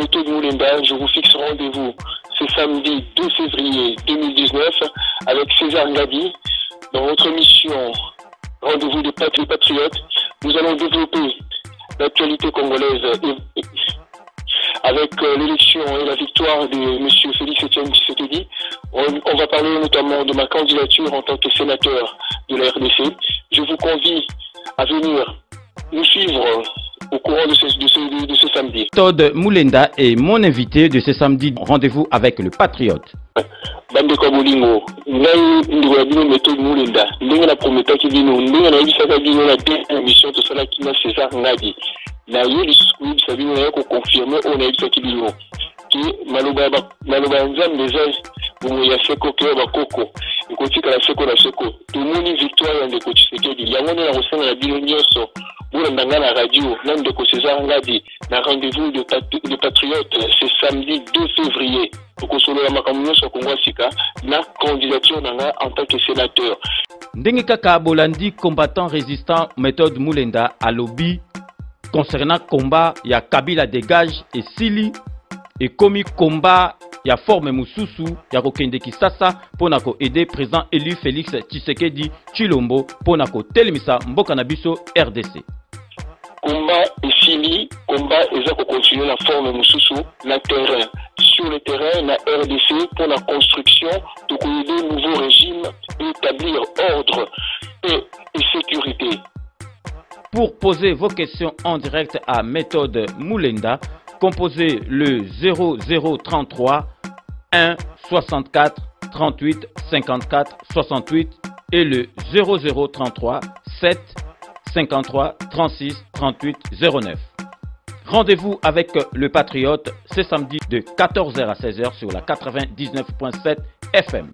Méthode Moulenda, je vous fixe rendez-vous ce samedi 2 février 2019 avec César Ngadi dans votre émission Rendez-vous des Patriotes. Nous allons développer l'actualité congolaise avec l'élection et la victoire de M. Félix Etienne Tshisekedi. On va parler notamment de ma candidature en tant que sénateur de la RDC. Je vous convie à venir nous suivre au courant de ce samedi. Todd Moulenda est mon invité de ce samedi. Rendez-vous avec le Patriote. Bande Kabolingo, ngai ndiko ya bino Méthode Moulenda, ndenge na prometaki bino, ndenge na yebisaka bino na émission to sala kina César Ngadi. Na yeli scoop sabino na ko confirmer on a yebisaki bino ki maloba nzambe eza bomo ya seko ke bakoko ekotika la seko na seko. Tomoni victoire ya ndeko Tshisekedi. Yango na kosenga na bino nyonso. Pour la radio, l'un de César Ngadi, na rendez-vous de Patriotes, c'est samedi 2 février. Pour solo la makamunyo sur Congo Sika, na candidature en tant que sénateur. Ndenge kaka Bolandi, combattant résistant Méthode Moulenda à lobby concernant combat ya Kabila dégage et Sili et commis combat ya forme Mususu ya kokende Kisasa pona ko aider président élu Félix Tshisekedi Tshilombo pona ko telemisa mboka na biso RDC. Combat et fini, combat et ça continuer la forme Mususu na terrain. Sur le terrain, la RDC pour la construction de un nouveau régime et établir ordre et sécurité. Pour poser vos questions en direct à Méthode Moulenda, composez le 0033 1 64 38 54 68 et le 0033 7 53 36 38 09. Rendez-vous avec le Patriote ce samedi de 14h à 16h sur la 99.7 FM.